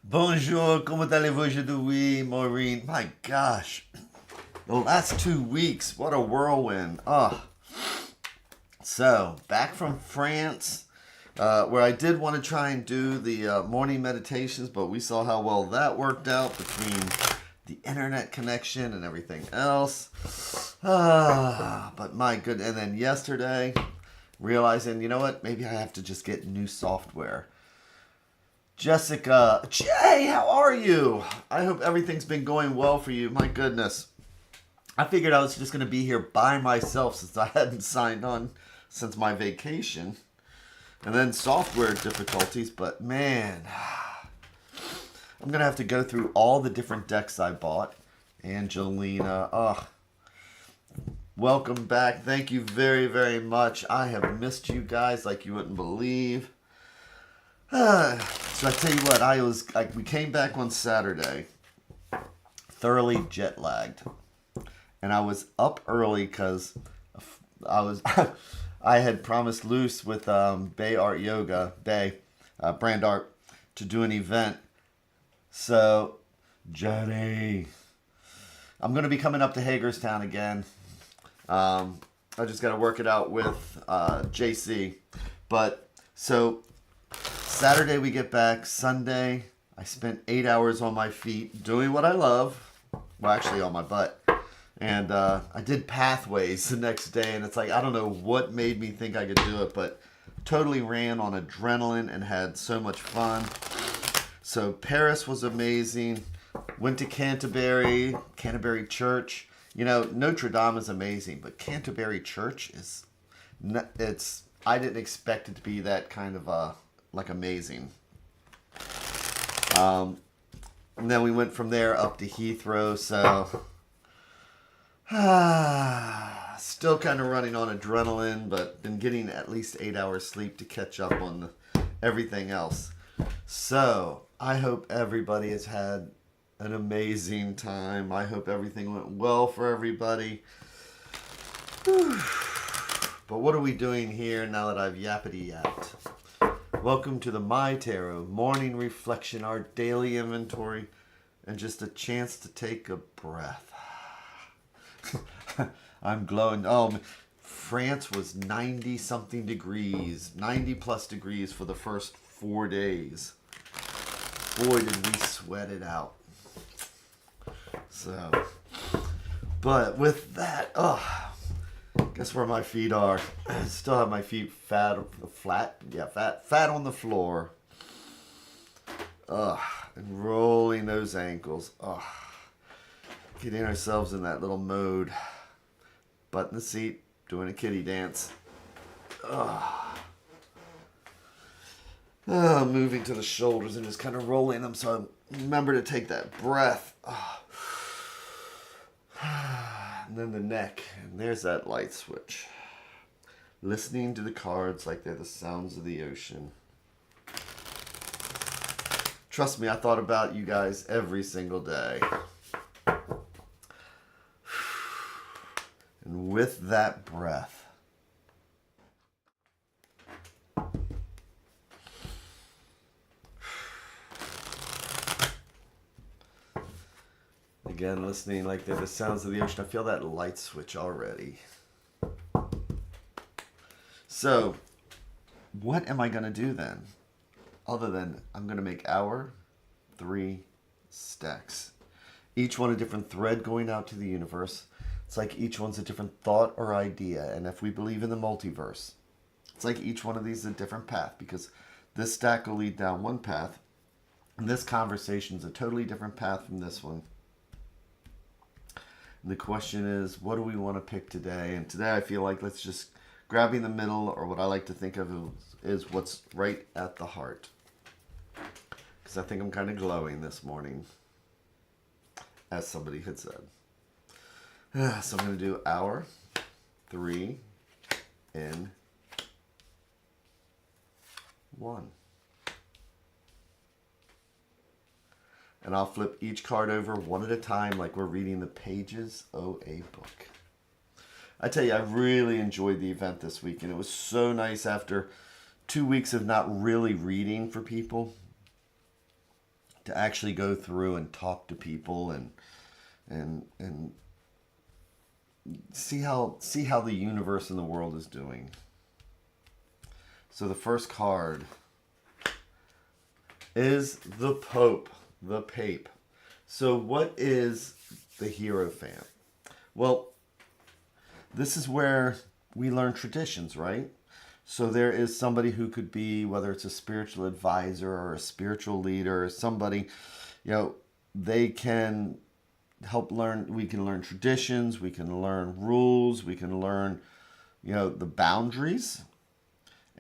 Bonjour, comment allez-vous aujourd'hui, Maureen? My gosh, the last 2 weeks, what a whirlwind. So, back from France, where I did want to try and do the morning meditations, but we saw how well that worked out between the internet connection and everything else. But my good, and then yesterday, realizing, you know what, maybe I have to just get new software. Jessica, Jay, how are you? I hope everything's been going well for you. My goodness. I figured I was just going to be here by myself since I hadn't signed on since my vacation. And then software difficulties, but man, I'm going to have to go through all the different decks I bought. Angelina, welcome back. Thank you very, very much. I have missed you guys like you wouldn't believe. So I tell you what, we came back on Saturday, thoroughly jet lagged, and I was up early because I had promised Luce with Bay Art Yoga, Brand Art, to do an event. So, Jenny, I'm going to be coming up to Hagerstown again. I just got to work it out with JC, but so. Saturday we get back. Sunday I spent 8 hours on my feet doing what I love. Well, actually on my butt. And I did pathways the next day, and it's like, I don't know what made me think I could do it, but totally ran on adrenaline and had so much fun. So Paris was amazing. Went to Canterbury Church. You know, Notre Dame is amazing, but Canterbury Church I didn't expect it to be that kind of amazing. And then we went from there up to Heathrow, so still kind of running on adrenaline, but been getting at least 8 hours sleep to catch up on everything else. So I hope everybody has had an amazing time. I hope everything went well for everybody. But what are we doing here now that I've yappity yapped? Welcome to the MyTarot morning reflection, our daily inventory, and just a chance to take a breath. I'm glowing. Oh, France was 90 something degrees, 90 plus degrees for the first 4 days. Boy, did we sweat it out. So, but with that, guess where my feet are. I still have my feet fat on the floor. And rolling those ankles. Getting ourselves in that little mode. Butt in the seat, doing a kitty dance. Moving to the shoulders and just kind of rolling them. So remember to take that breath. And then the neck, and there's that light switch. Listening to the cards like they're the sounds of the ocean. Trust me, I thought about you guys every single day. And with that breath, again, listening like they're the sounds of the ocean. I feel that light switch already. So, what am I going to do then? Other than I'm going to make 3 stacks. Each one a different thread going out to the universe. It's like each one's a different thought or idea. And if we believe in the multiverse, it's like each one of these is a different path. Because this stack will lead down one path. And this conversation is a totally different path from this one. The question is, what do we want to pick today? And today I feel like let's just grabbing the middle, or what I like to think of is what's right at the heart. Because I think I'm kind of glowing this morning, as somebody had said. So I'm going to do 3 in 1. And I'll flip each card over one at a time like we're reading the pages of a book. I tell you, I really enjoyed the event this week, and it was so nice after 2 weeks of not really reading for people, to actually go through and talk to people and see how the universe and the world is doing. So the first card is the Pope, the Pape. So what is the Hierophant? Well, this is where we learn traditions, right? So there is somebody who could be, whether it's a spiritual advisor or a spiritual leader or somebody, they can help learn. We can learn traditions, we can learn rules, we can learn, the boundaries.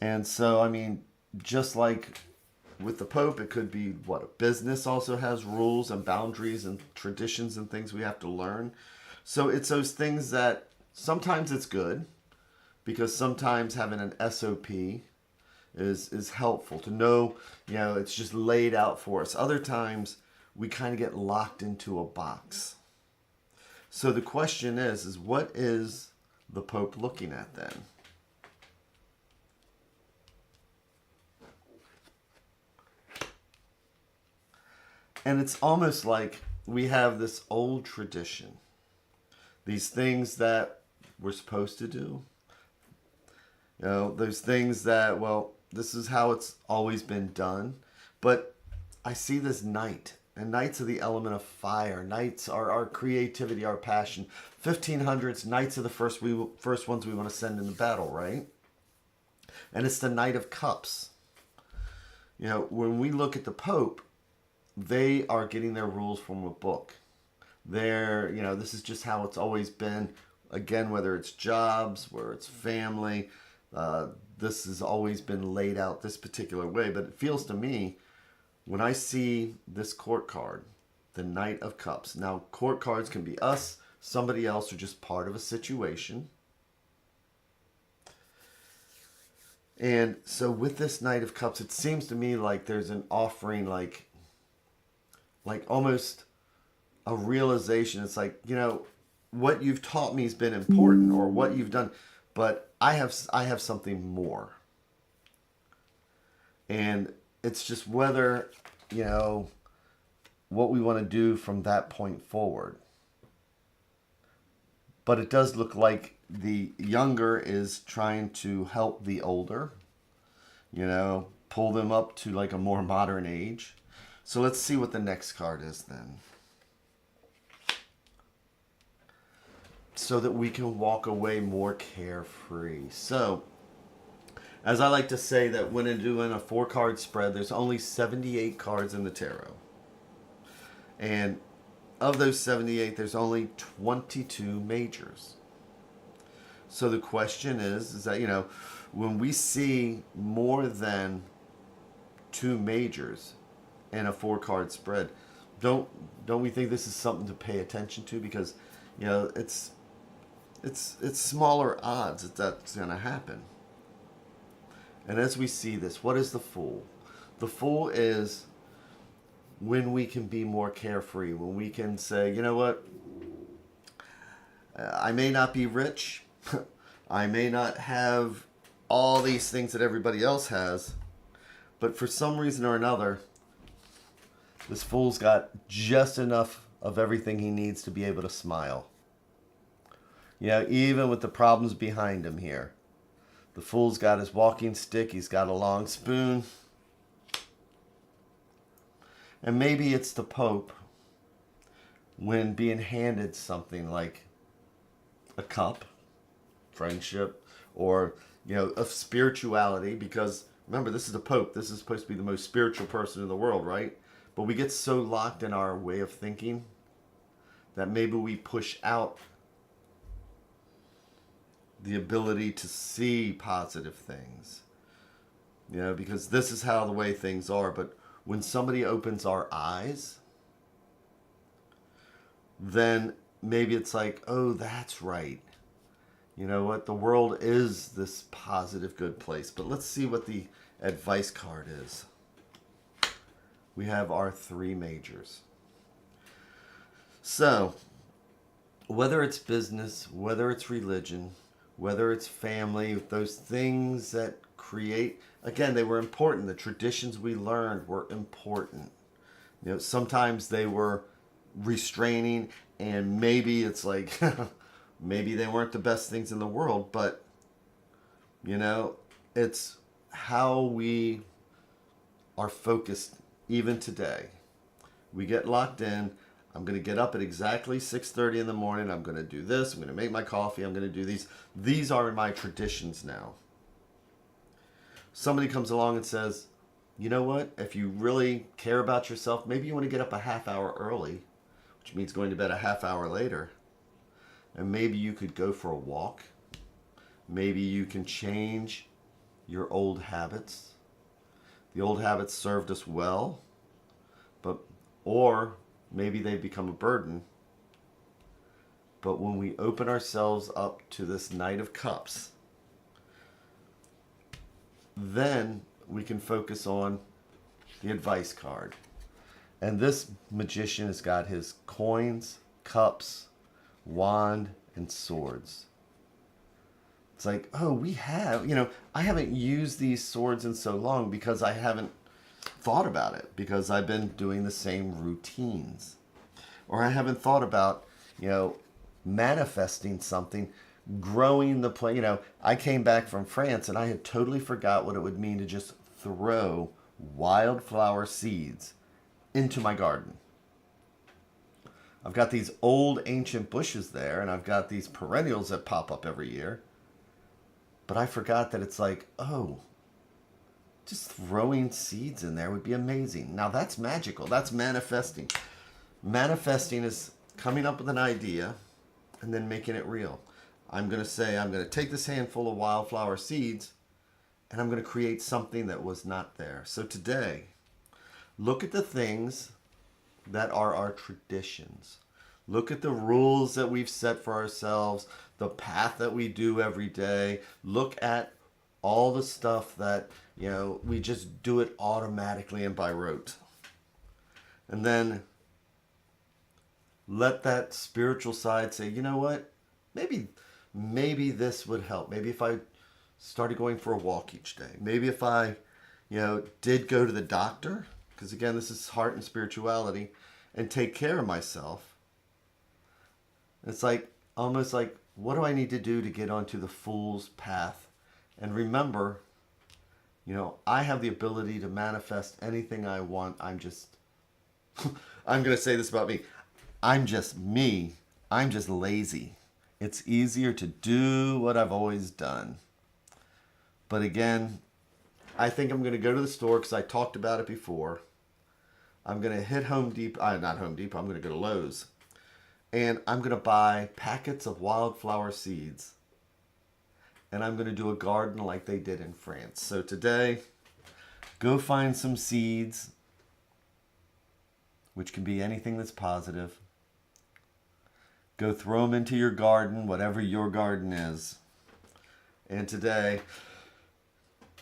And so, just like with the Pope, it could be what a business also has rules and boundaries and traditions and things we have to learn. So it's those things that sometimes it's good, because sometimes having an SOP is helpful to know, it's just laid out for us. Other times we kind of get locked into a box. So the question is what is the Pope looking at then? And it's almost like we have this old tradition, these things that we're supposed to do. Those things that, this is how it's always been done. But I see this knight, and knights are the element of fire. Knights are our creativity, our passion. 1500s, knights are the first ones we want to send into battle, right? And it's the Knight of Cups. When we look at the Pope, they are getting their rules from a book. This is just how it's always been. Again, whether it's jobs, whether it's family, this has always been laid out this particular way. But it feels to me, when I see this court card, the Knight of Cups. Now, court cards can be us, somebody else, or just part of a situation. And so with this Knight of Cups, it seems to me like there's an offering, like almost a realization. It's like, what you've taught me has been important, or what you've done, but I have something more. And it's just whether, what we want to do from that point forward. But it does look like the younger is trying to help the older, pull them up to like a more modern age. So let's see what the next card is then, so that we can walk away more carefree. So, as I like to say, that when I'm doing a 4-card spread, there's only 78 cards in the tarot. And of those 78, there's only 22 majors. So the question is that, when we see more than 2 majors in a 4-card spread, don't we think this is something to pay attention to? Because, it's smaller odds that that's going to happen. And as we see this, what is the Fool? The Fool is when we can be more carefree, when we can say, you know what, I may not be rich, I may not have all these things that everybody else has, but for some reason or another, this Fool's got just enough of everything he needs to be able to smile. Even with the problems behind him here. The Fool's got his walking stick. He's got a long spoon. And maybe it's the Pope when being handed something like a cup, friendship, or, of spirituality. Because, remember, this is the Pope. This is supposed to be the most spiritual person in the world, right? But we get so locked in our way of thinking that maybe we push out the ability to see positive things. Because this is how the way things are. But when somebody opens our eyes, then maybe it's like, oh, that's right. You know what? The world is this positive, good place. But let's see what the advice card is. We have our 3 majors. So, whether it's business, whether it's religion, whether it's family, those things that create, again, they were important. The traditions we learned were important. You know, sometimes they were restraining, and maybe it's like, maybe they weren't the best things in the world, but, you know, it's how we are focused even today. We get locked in. I'm going to get up at exactly 6:30 in the morning. I'm going to do this. I'm going to make my coffee. I'm going to do these. These are my traditions now. Somebody comes along and says, you know what? If you really care about yourself, maybe you want to get up a half hour early, which means going to bed a half hour later. And maybe you could go for a walk. Maybe you can change your old habits. The old habits served us well, or maybe they become a burden. But when we open ourselves up to this Knight of Cups, then we can focus on the advice card. And this magician has got his coins, cups, wand, and swords. It's like, oh, we have, I haven't used these swords in so long because I haven't thought about it, because I've been doing the same routines. Or I haven't thought about, manifesting something, growing the plant. I came back from France and I had totally forgot what it would mean to just throw wildflower seeds into my garden. I've got these old ancient bushes there, and I've got these perennials that pop up every year. But I forgot that it's like, oh, just throwing seeds in there would be amazing. Now that's magical. That's manifesting. Manifesting is coming up with an idea and then making it real. I'm going to say, I'm going to take this handful of wildflower seeds and I'm going to create something that was not there. So today, look at the things that are our traditions. Look at the rules that we've set for ourselves, the path that we do every day. Look at all the stuff that, we just do it automatically and by rote. And then let that spiritual side say, you know what? Maybe this would help. Maybe if I started going for a walk each day. Maybe if I, did go to the doctor, because again, this is heart and spirituality, and take care of myself. It's like, almost like, what do I need to do to get onto the fool's path? And remember, I have the ability to manifest anything I want. I'm going to say this about me. I'm just me. I'm just lazy. It's easier to do what I've always done. But again, I think I'm going to go to the store because I talked about it before. I'm going to hit Home Depot, not Home Depot, I'm going to go to Lowe's. And I'm going to buy packets of wildflower seeds. And I'm going to do a garden like they did in France. So today, go find some seeds, which can be anything that's positive. Go throw them into your garden, whatever your garden is. And today,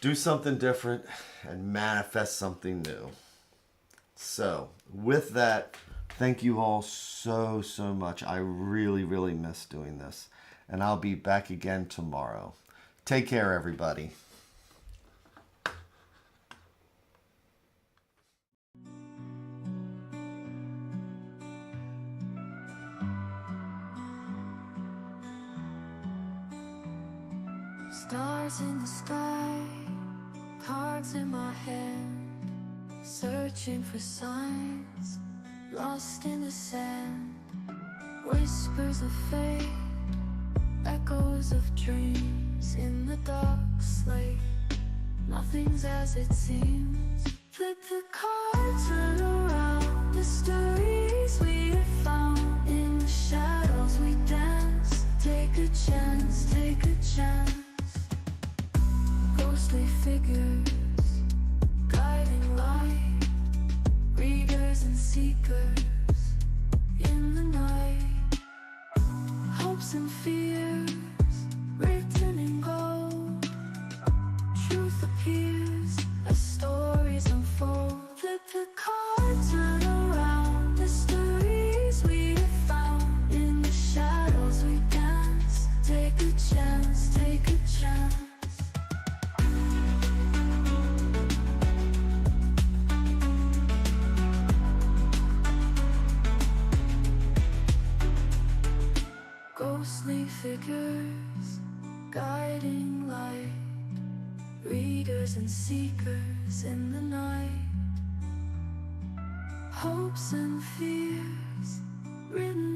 do something different and manifest something new. So, with that, thank you all so, so much. I really, really miss doing this. And I'll be back again tomorrow. Take care, everybody. Stars in the sky, cards in my hand, searching for signs, lost in the sand, whispers of fate, echoes of dreams in the dark slate. Nothing's as it seems. Flip the cards, turn around, mysteries we have found. In the shadows we dance, take a chance, take a chance. Ghostly figures, guiding light, readers and seekers in the night. Hopes and fears, written in gold. Truth appears as stories unfold. Flip the cards, turn around, mysteries we have found. In the shadows we dance, take a chance, take a chance. figures, guiding light, readers and seekers in the night, hopes and fears written